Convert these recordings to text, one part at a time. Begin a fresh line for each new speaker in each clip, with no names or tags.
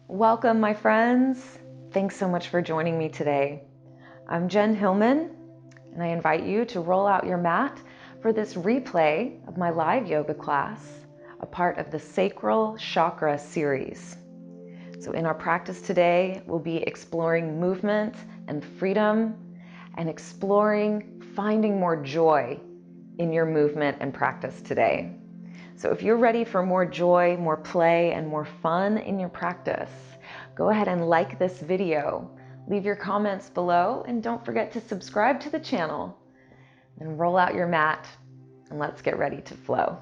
Welcome, my friends. Thanks so much for joining me today. I'm Jen Hilman, and I invite you to roll out your mat for this replay of my live yoga class, a part of the SACRAL CHAKRA series. So in our practice today, we'll be exploring movement and freedom and exploring finding more joy in your movement and practice today. So if you're ready for more joy, more play, and more fun in your practice, go ahead and like this video, leave your comments below, and don't forget to subscribe to the channel. And roll out your mat, and let's get ready to flow.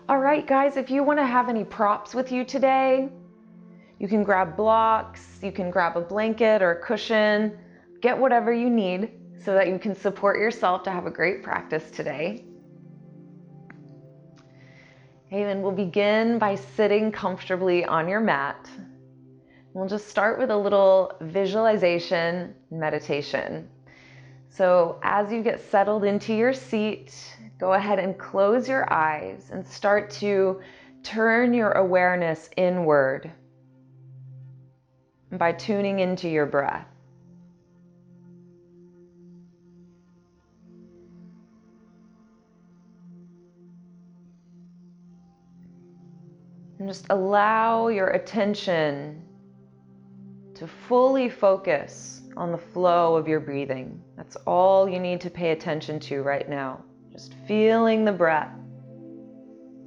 All right, guys, if you want to have any props with you today, you can grab blocks, you can grab a blanket or a cushion. Get whatever you need so that you can support yourself to have a great practice today. Okay, then we'll begin by sitting comfortably on your mat. We'll just start with a little visualization meditation. So as you get settled into your seat, go ahead and close your eyes and start to turn your awareness inward by tuning into your breath. And just allow your attention to fully focus on the flow of your breathing. That's all you need to pay attention to right now. Just feeling the breath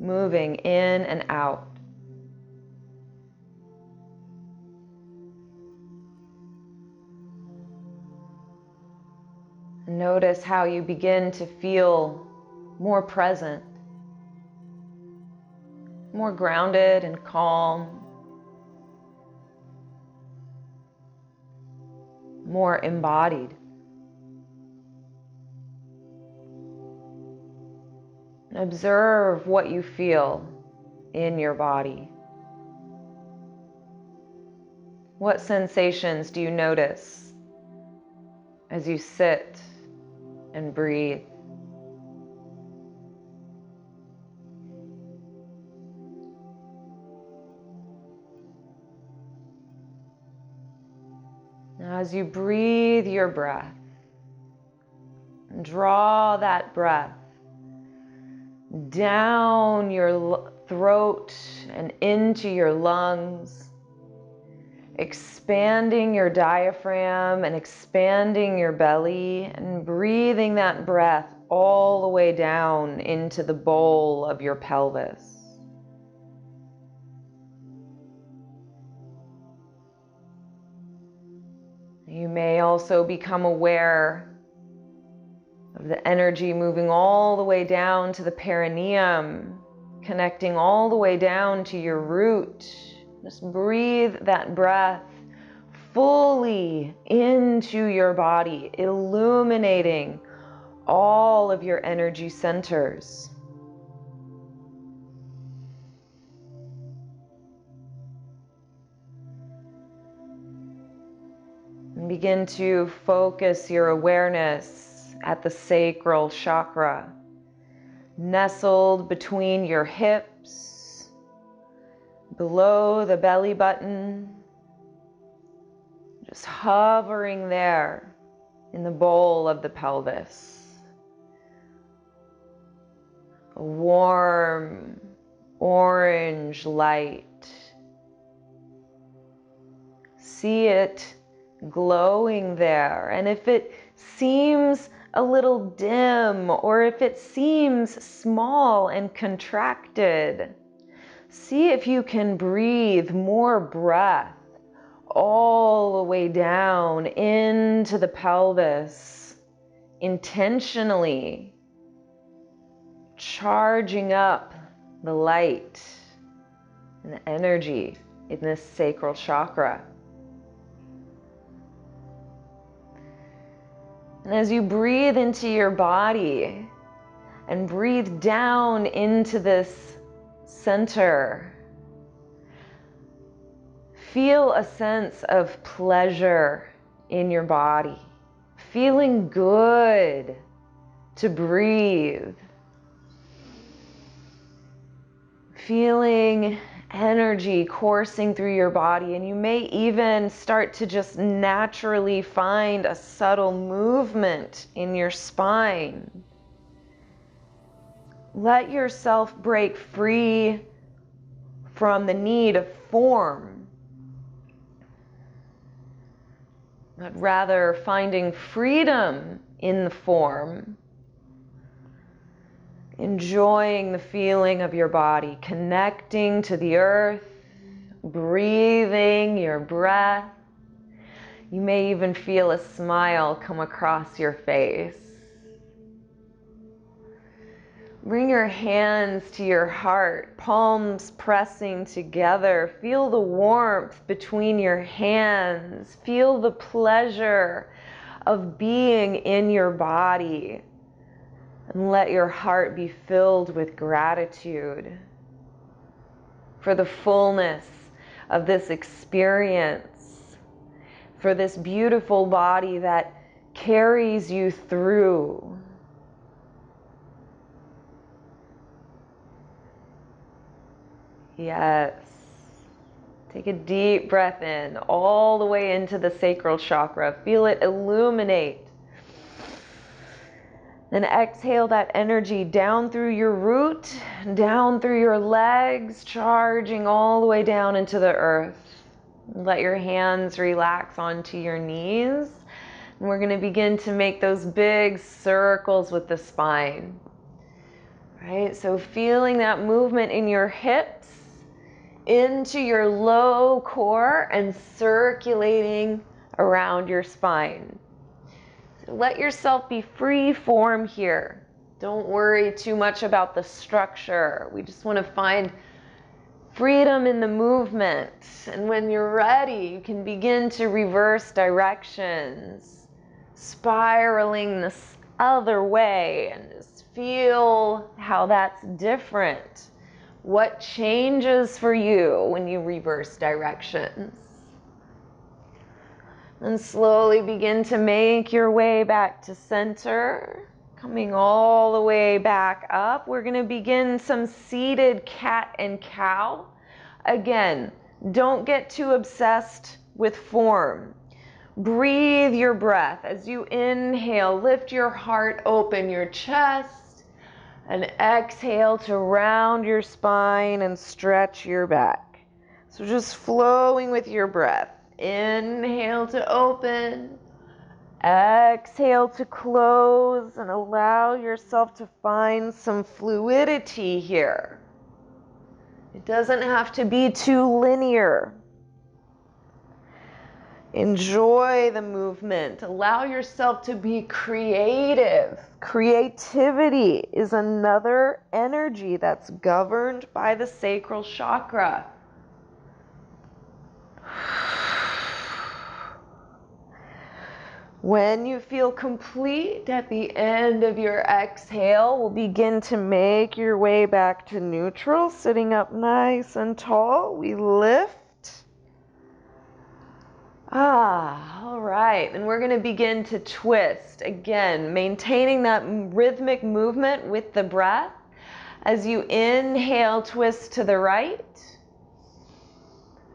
moving in and out. Notice how you begin to feel more present, more grounded and calm, more embodied. Observe what you feel in your body. What sensations do you notice as you sit and breathe? Now, as you breathe your breath, draw that breath down your throat and into your lungs, expanding your diaphragm and expanding your belly, and breathing that breath all the way down into the bowl of your pelvis. You may also become aware of the energy moving all the way down to the perineum, connecting all the way down to your root. Just breathe that breath fully into your body, illuminating all of your energy centers. And begin to focus your awareness at the sacral chakra, nestled between your hips, below the belly button, just hovering there in the bowl of the pelvis. A warm orange light. See it glowing there, and if it seems a little dim or if it seems small and contracted, see if you can breathe more breath all the way down into the pelvis, intentionally charging up the light and the energy in this sacral chakra. And as you breathe into your body and breathe down into this center, feel a sense of pleasure in your body, feeling good to breathe, feeling energy coursing through your body, and you may even start to just naturally find a subtle movement in your spine. Let yourself break free from the need of form, but rather finding freedom in the form. Enjoying the feeling of your body, connecting to the earth, breathing your breath. You may even feel a smile come across your face. Bring your hands to your heart, palms pressing together. Feel the warmth between your hands. Feel the pleasure of being in your body. And let your heart be filled with gratitude for the fullness of this experience, for this beautiful body that carries you through. Yes. Take a deep breath in, all the way into the sacral chakra. Feel it illuminate. Then exhale that energy down through your root, down through your legs, charging all the way down into the earth. Let your hands relax onto your knees. And we're going to begin to make those big circles with the spine. Right? So feeling that movement in your hips, into your low core, and circulating around your spine. Let yourself be free form here. Don't worry too much about the structure. We just want to find freedom in the movement. And when you're ready, you can begin to reverse directions, spiraling this other way, and just feel how that's different. What changes for you when you reverse directions? And slowly begin to make your way back to center, coming all the way back up. We're going to begin some seated cat and cow. Again, don't get too obsessed with form. Breathe your breath as you inhale. Lift your heart, open your chest, and exhale to round your spine and stretch your back. So just flowing with your breath. Inhale to open, exhale to close, and allow yourself to find some fluidity here. It doesn't have to be too linear. Enjoy the movement. Allow yourself to be creative. Creativity is another energy that's governed by the sacral chakra. When you feel complete at the end of your exhale, we'll begin to make your way back to neutral, sitting up nice and tall. We lift. All right. And we're going to begin to twist. Again, maintaining that rhythmic movement with the breath. As you inhale, twist to the right.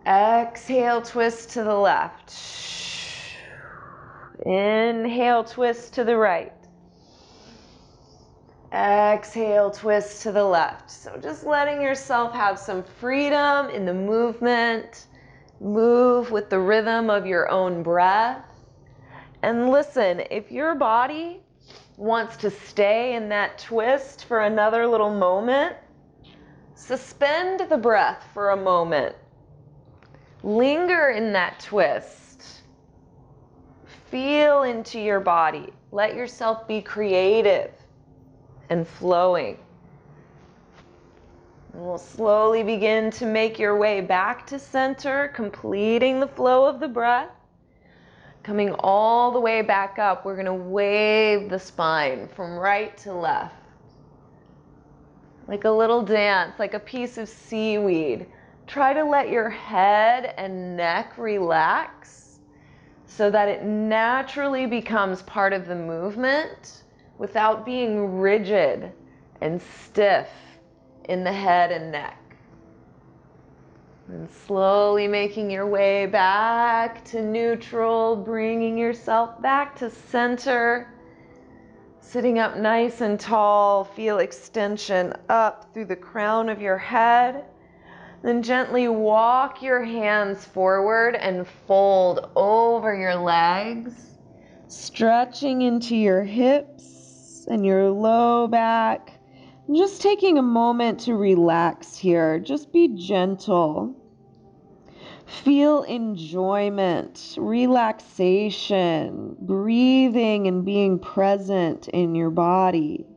Exhale, twist to the left. Inhale, twist to the right. Exhale, twist to the left. So just letting yourself have some freedom in the movement. Move with the rhythm of your own breath. And listen, if your body wants to stay in that twist for another little moment, suspend the breath for a moment. Linger in that twist. Feel into your body. Let yourself be creative and flowing. And we'll slowly begin to make your way back to center, completing the flow of the breath. Coming all the way back up, we're going to wave the spine from right to left. Like a little dance, like a piece of seaweed. Try to let your head and neck relax so that it naturally becomes part of the movement without being rigid and stiff in the head and neck. And slowly making your way back to neutral, bringing yourself back to center. Sitting up nice and tall, feel extension up through the crown of your head. Then gently walk your hands forward and fold over your legs, stretching into your hips and your low back. Just taking a moment to relax here. Just be gentle. Feel enjoyment, relaxation, breathing and being present in your body.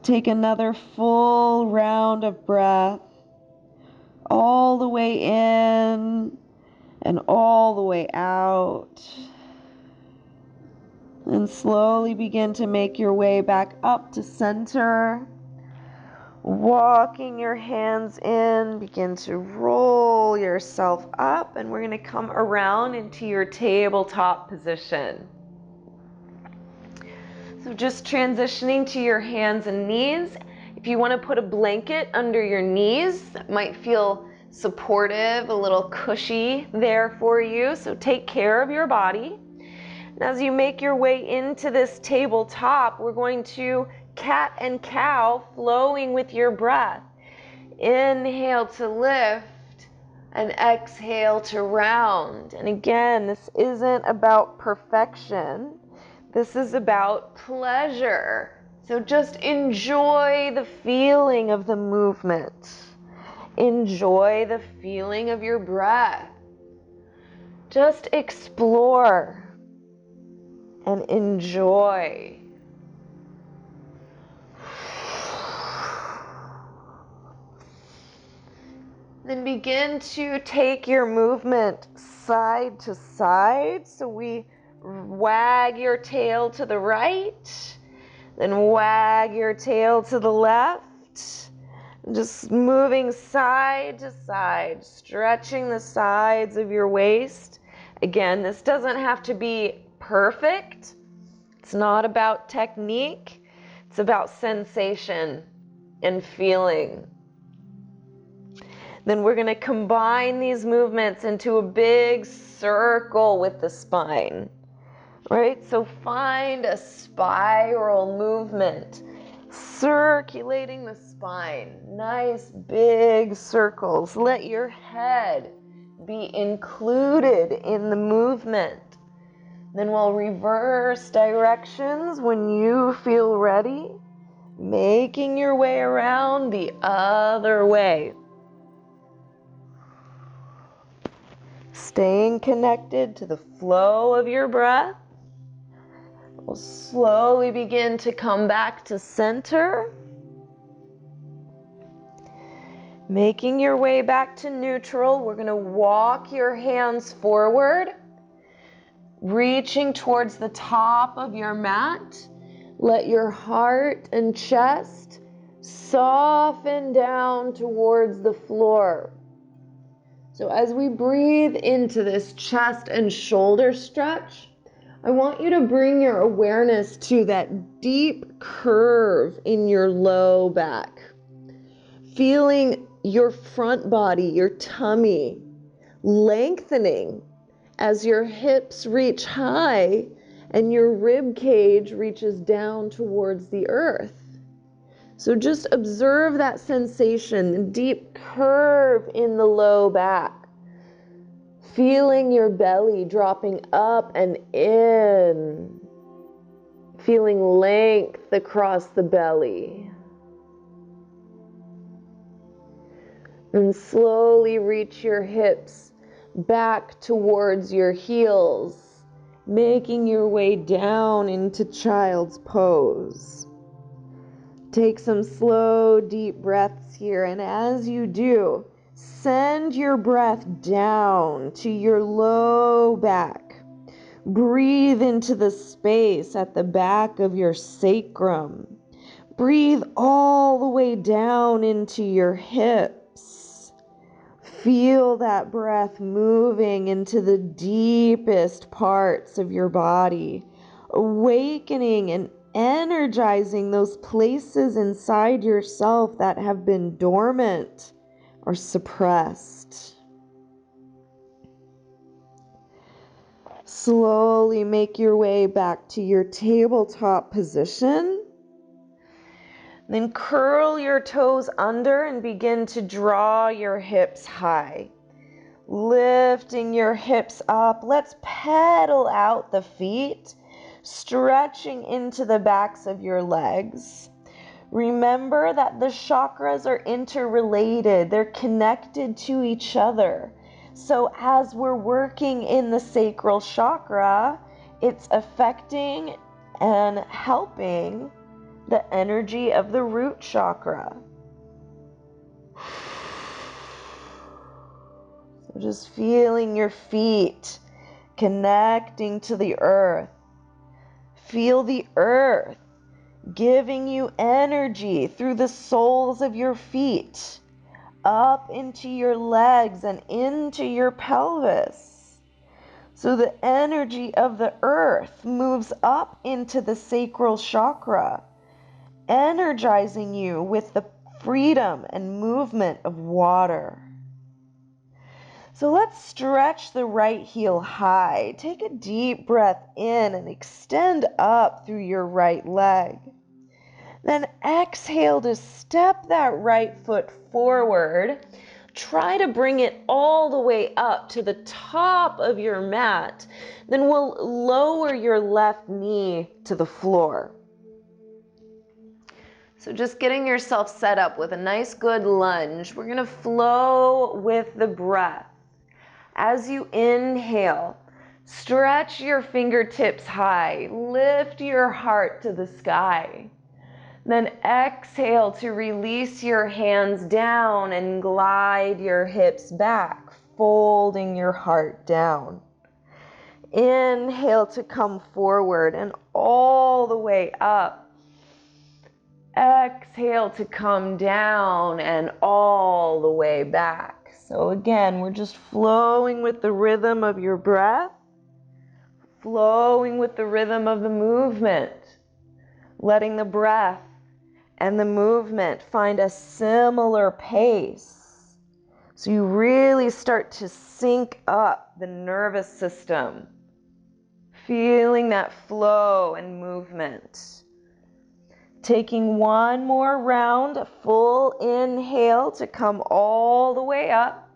Take another full round of breath, all the way in and all the way out. And slowly begin to make your way back up to center. Walking your hands in, begin to roll yourself up, and we're going to come around into your tabletop position. So just transitioning to your hands and knees. If you want to put a blanket under your knees, that might feel supportive, a little cushy there for you. So take care of your body. And as you make your way into this tabletop, we're going to cat and cow, flowing with your breath. Inhale to lift and exhale to round. And again, this isn't about perfection. This is about pleasure. So just enjoy the feeling of the movement. Enjoy the feeling of your breath. Just explore and enjoy. Then begin to take your movement side to side. So we wag your tail to the right, then wag your tail to the left. Just moving side to side, stretching the sides of your waist. Again, this doesn't have to be perfect. It's not about technique. It's about sensation and feeling. Then we're going to combine these movements into a big circle with the spine, right? So find a spiral movement, circulating the spine, nice big circles. Let your head be included in the movement. Then we'll reverse directions when you feel ready, making your way around the other way. Staying connected to the flow of your breath. We'll slowly begin to come back to center. Making your way back to neutral, we're going to walk your hands forward, reaching towards the top of your mat. Let your heart and chest soften down towards the floor. So as we breathe into this chest and shoulder stretch, I want you to bring your awareness to that deep curve in your low back. Feeling your front body, your tummy, lengthening as your hips reach high and your rib cage reaches down towards the earth. So just observe that sensation, the deep curve in the low back. Feeling your belly dropping up and in. Feeling length across the belly. And slowly reach your hips back towards your heels, making your way down into child's pose. Take some slow, deep breaths here, and as you do, send your breath down to your low back. Breathe into the space at the back of your sacrum. Breathe all the way down into your hips. Feel that breath moving into the deepest parts of your body, awakening and energizing those places inside yourself that have been dormant
or suppressed. Slowly make your way back to your tabletop position. Then curl your toes under and begin to draw your hips high. Lifting your hips up, let's pedal out the feet, stretching into the backs of your legs. Remember that the chakras are interrelated, they're connected to each other. So as we're working in the sacral chakra, it's affecting and helping the energy of the root chakra. So just feeling your feet connecting to the earth. Feel the earth giving you energy through the soles of your feet, up into your legs and into your pelvis. So the energy of the earth moves up into the sacral chakra, energizing you with the freedom and movement of water. So let's stretch the right heel high. Take a deep breath in and extend up through your right leg. Then exhale to step that right foot forward. Try to bring it all the way up to the top of your mat. Then we'll lower your left knee to the floor. So just getting yourself set up with a nice good lunge. We're going to flow with the breath. As you inhale, stretch your fingertips high. Lift your heart to the sky. Then exhale to release your hands down and glide your hips back, folding your heart down. Inhale to come forward and all the way up. Exhale to come down and all the way back. So again, we're just flowing with the rhythm of your breath, flowing with the rhythm of the movement, letting the breath and the movement find a similar pace. So you really start to sync up the nervous system, feeling that flow and movement. Taking one more round, a full inhale to come all the way up,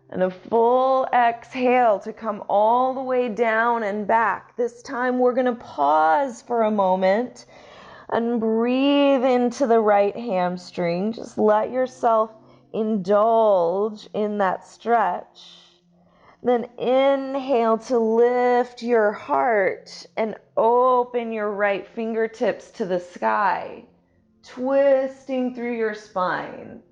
and a full exhale to come all the way down and back. This time we're going to pause for a moment and breathe into the right hamstring. Just let yourself indulge in that stretch. Then inhale to lift your heart and open your right fingertips to the sky, twisting through your spine.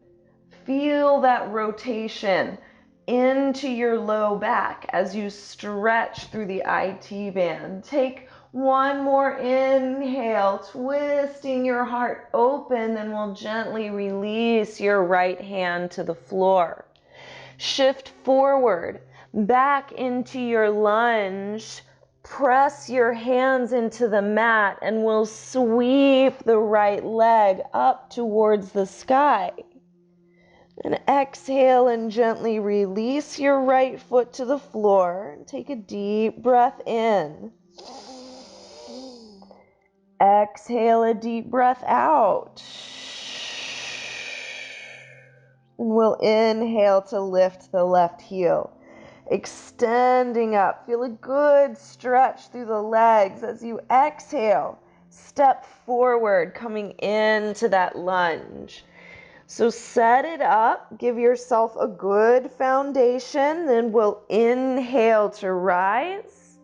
Feel that rotation into your low back as you stretch through the IT band. Take one more inhale, twisting your heart open, then we'll gently release your right hand to the floor. Shift forward, back into your lunge. Press your hands into the mat and we'll sweep the right leg up towards the sky. And exhale and gently release your right foot to the floor. Take a deep breath in. Exhale a deep breath out. And we'll inhale to lift the left heel. Extending up. Feel a good stretch through the legs as you exhale. Step forward, coming into that lunge. So set it up, give yourself a good foundation, then we'll inhale to rise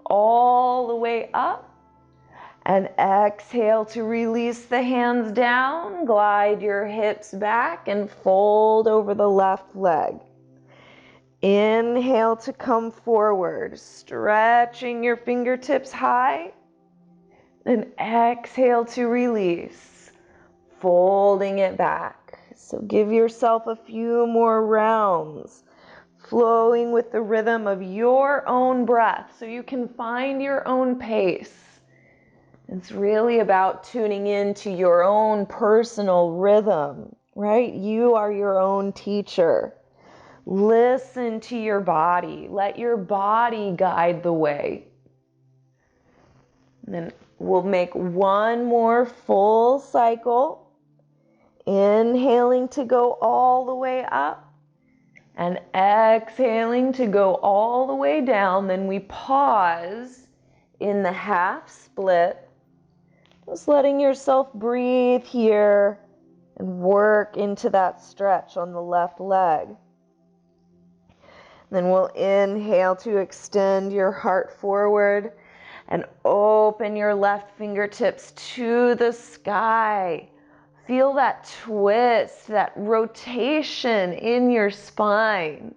all the way up and exhale to release the hands down, glide your hips back and fold over the left leg. Inhale to come forward, stretching your fingertips high, then exhale to release, folding it back. So give yourself a few more rounds, flowing with the rhythm of your own breath so you can find your own pace. It's really about tuning into your own personal rhythm. right? You are your own teacher. Listen to your body. Let your body guide the way. And then we'll make one more full cycle. Inhaling to go all the way up and exhaling to go all the way down. Then we pause in the half split. Just letting yourself breathe here and work into that stretch on the left leg. Then we'll inhale to extend your heart forward and open your left fingertips to the sky. Feel that twist, that rotation in your spine.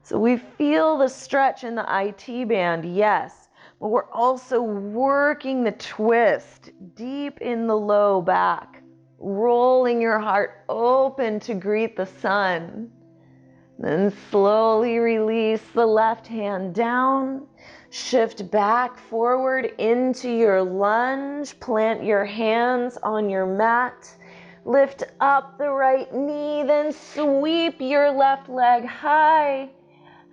So we feel the stretch in the IT band, yes, but we're also working the twist deep in the low back, rolling your heart open to greet the sun. Then slowly release the left hand down. Shift back forward into your lunge. Plant your hands on your mat. Lift up the right knee. Then sweep your left leg high.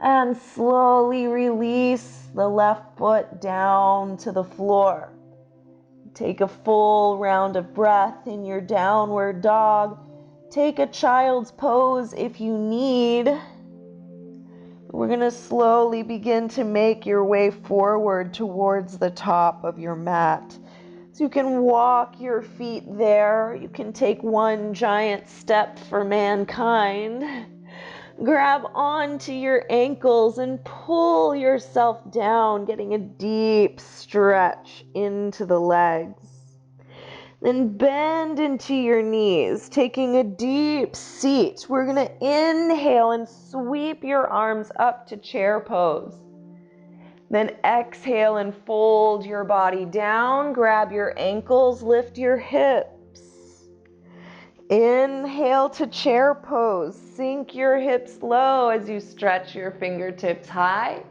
And slowly release the left foot down to the floor. Take a full round of breath in your downward dog. Take a child's pose if you need. We're going to slowly begin to make your way forward towards the top of your mat. So you can walk your feet there. You can take one giant step for mankind. Grab onto your ankles and pull yourself down, getting a deep stretch into the legs. Then bend into your knees, taking a deep seat. We're going to inhale and sweep your arms up to chair pose. Then exhale and fold your body down. Grab your ankles, lift your hips. Inhale to chair pose. Sink your hips low as you stretch your fingertips high.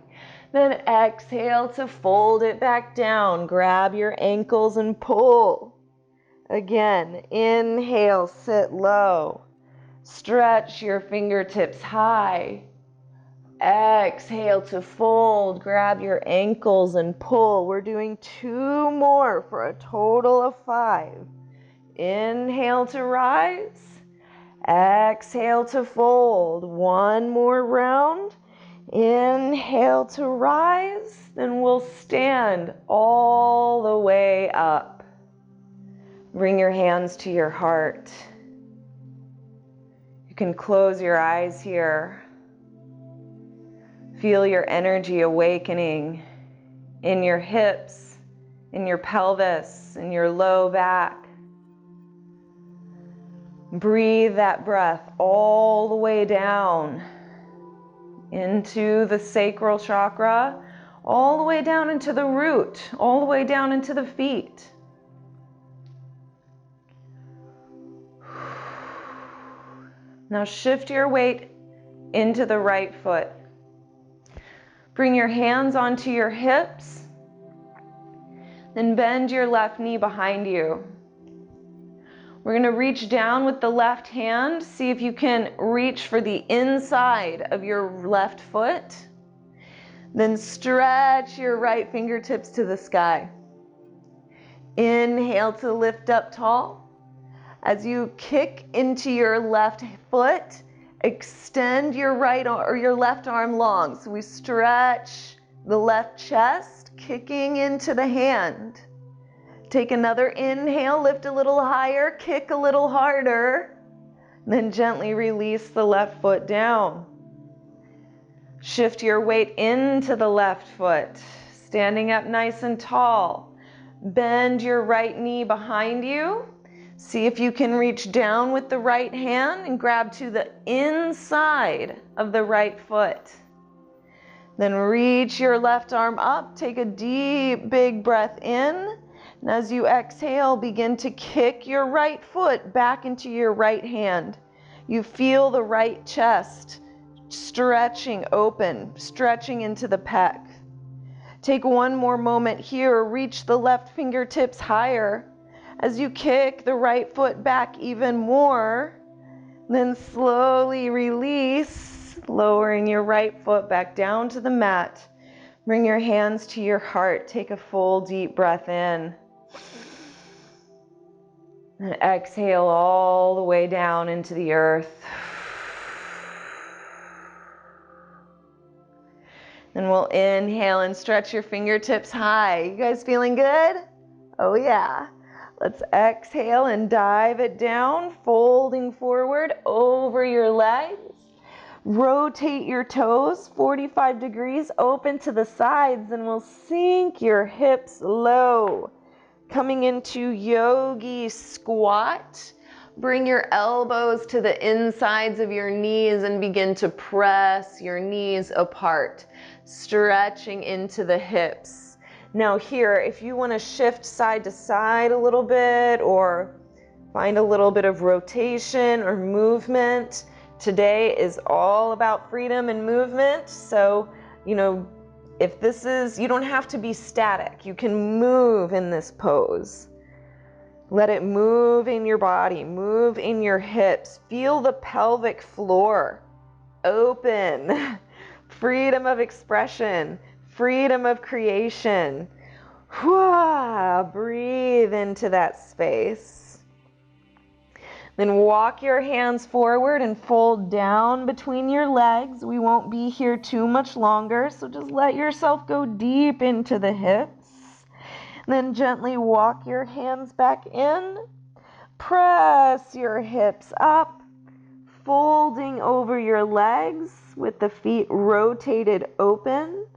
Then exhale to fold it back down. Grab your ankles and pull. Again, inhale, sit low. Stretch your fingertips high. Exhale to fold. Grab your ankles and pull. We're doing 2 more for a total of 5. Inhale to rise. Exhale to fold. 1 more round. Inhale to rise. Then we'll stand all the way up. Bring your hands to your heart. You can close your eyes here. Feel your energy awakening in your hips, in your pelvis, in your low back. Breathe that breath all the way down into the sacral chakra, all the way down into the root, all the way down into the feet. Now shift your weight into the right foot. Bring your hands onto your hips. Then bend your left knee behind you. We're going to reach down with the left hand. See if you can reach for the inside of your left foot. Then stretch your right fingertips to the sky. Inhale to lift up tall. As you kick into your left foot, extend your right or your left arm long. So we stretch the left chest, kicking into the hand. Take another inhale, lift a little higher, kick a little harder, then gently release the left foot down. Shift your weight into the left foot, standing up nice and tall. Bend your right knee behind you. See if you can reach down with the right hand and grab to the inside of the right foot. Then reach your left arm up, take a deep, big breath in. And as you exhale, begin to kick your right foot back into your right hand. You feel the right chest stretching open, stretching into the pec. Take 1 more moment here, reach the left fingertips higher. As you kick the right foot back even more, Then slowly release, lowering your right foot back down to the mat. Bring your hands to your heart. Take a full deep breath in. And exhale all the way down into the earth. Then we'll inhale and stretch your fingertips high. You guys feeling good? Oh yeah. Let's exhale and dive it down, folding forward over your legs. Rotate your toes 45 degrees open to the sides, and we'll sink your hips low. Coming into Yogi squat. Bring your elbows to the insides of your knees and begin to press your knees apart, stretching into the hips. Now here, if you want to shift side to side a little bit or find a little bit of rotation or movement, today is all about freedom and movement. So, if this is, you don't have to be static. You can move in this pose. Let it move in your body, move in your hips. Feel the pelvic floor open. Freedom of expression, freedom of creation. Breathe into that space. Then walk your hands forward and fold down between your legs. We won't be here too much longer, so just let yourself go deep into the hips. Then gently walk your hands back in. Press your hips up, folding over your legs with the feet rotated open.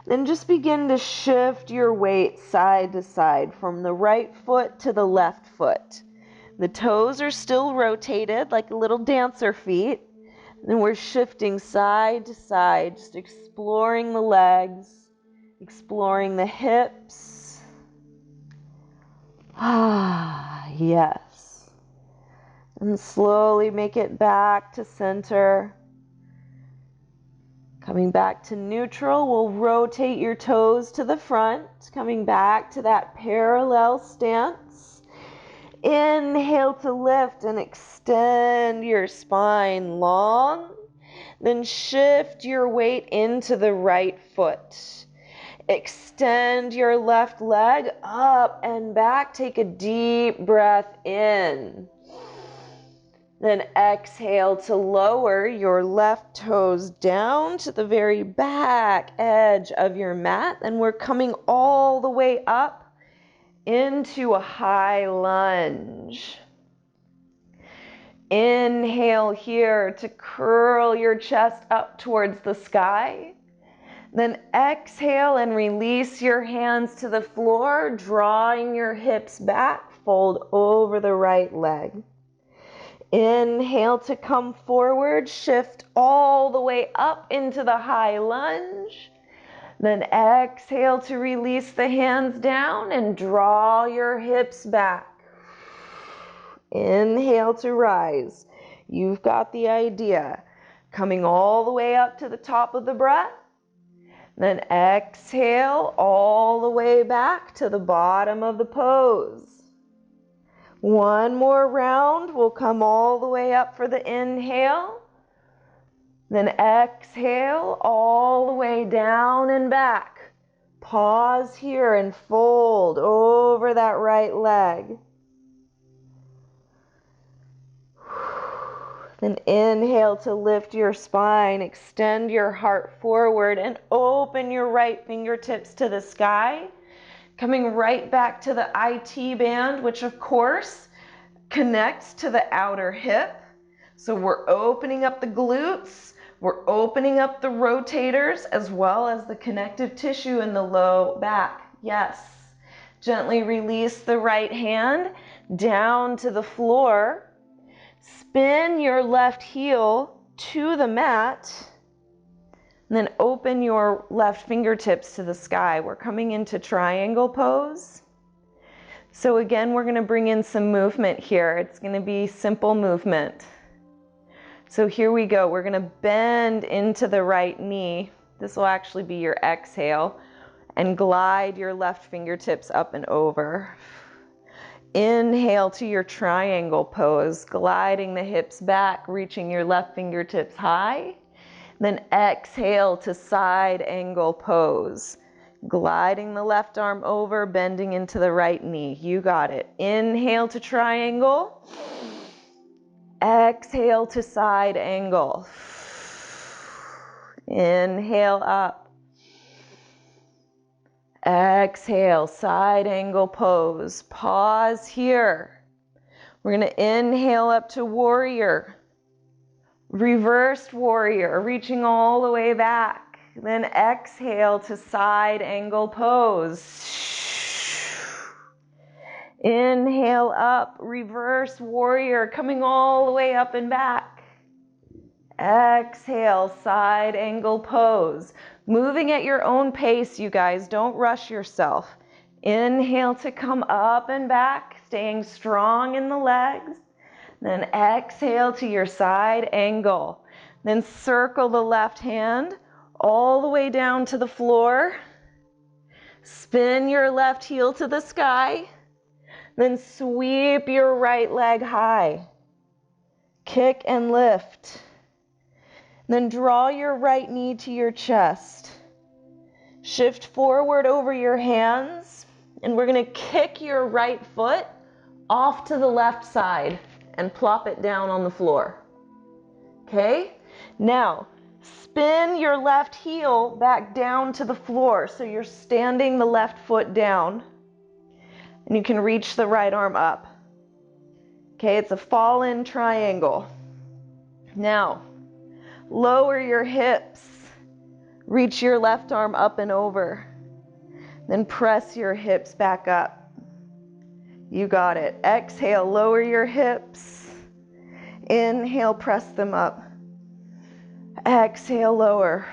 Then just begin to shift your weight side to side from the right foot to the left foot. The toes are still rotated like little dancer feet. And we're shifting side to side, just exploring the legs, exploring the hips. Yes. And slowly make it back to center. Coming back to neutral, we'll rotate your toes to the front, coming back to that parallel stance. Inhale to lift and extend your spine long. Then shift your weight into the right foot. Extend your left leg up and back. Take a deep breath in. Then exhale to lower your left toes down to the very back edge of your mat. And we're coming all the way up into a high lunge. Inhale here to curl your chest up towards the sky. Then exhale and release your hands to the floor, drawing your hips back, fold over the right leg. Inhale to come forward, shift all the way up into the high lunge. Then exhale to release the hands down and draw your hips back. Inhale to rise. You've got the idea. Coming all the way up to the top of the breath. Then exhale all the way back to the bottom of the pose. One more round. We'll come all the way up for the inhale. Then exhale all the way down and back. Pause here and fold over that right leg. Then inhale to lift your spine, extend your heart forward and open your right fingertips to the sky. Coming right back to the IT band, which of course connects to the outer hip. So we're opening up the glutes. We're opening up the rotators as well as the connective tissue in the low back. Yes. Gently release the right hand down to the floor. Spin your left heel to the mat. And then open your left fingertips to the sky. We're coming into triangle pose. So again, we're going to bring in some movement here. It's going to be simple movement. So here we go. We're going to bend into the right knee. This will actually be your exhale. And glide your left fingertips up and over. Inhale to your triangle pose, gliding the hips back, reaching your left fingertips high. Then exhale to side angle pose, gliding the left arm over, bending into the right knee. You got it. Inhale to triangle. Exhale to side angle. Inhale up. Exhale, side angle pose. Pause here. We're going to inhale up to warrior. Reversed warrior, reaching all the way back. Then exhale to side angle pose. Inhale up, reverse warrior, coming all the way up and back. Exhale, side angle pose. Moving at your own pace, you guys. Don't rush yourself. Inhale to come up and back, staying strong in the legs. Then exhale to your side angle. Then circle the left hand all the way down to the floor. Spin your left heel to the sky. Then sweep your right leg high. Kick and lift. Then draw your right knee to your chest. Shift forward over your hands. And we're going to kick your right foot off to the left side and plop it down on the floor. Okay? Now, spin your left heel back down to the floor. So you're standing the left foot down. And you can reach the right arm up. Okay, it's a fall-in triangle. Now, lower your hips. Reach your left arm up and over. Then press your hips back up. You got it. Exhale, lower your hips. Inhale, press them up. Exhale, lower.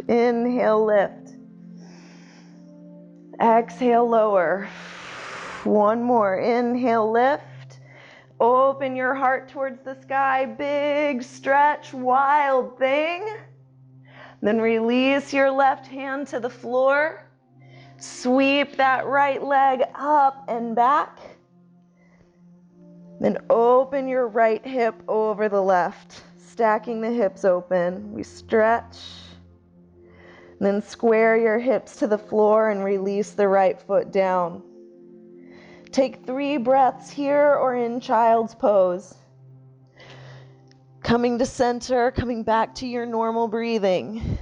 Inhale, lift. Exhale, lower. One more. Inhale, lift. Open your heart towards the sky. Big stretch, wild thing. Then release your left hand to the floor. Sweep that right leg up and back. Then open your right hip over the left, stacking the hips open. We stretch. Then square your hips to the floor and release the right foot down. Take 3 breaths here or in child's pose. Coming to center, coming back to your normal breathing.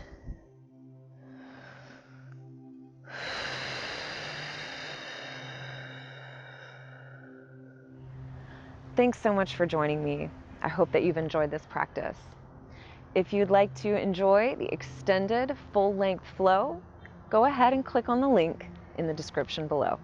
Thanks so much for joining me. I hope that you've enjoyed this practice. If you'd like to enjoy the extended full-length flow, go ahead and click on the link in the description below.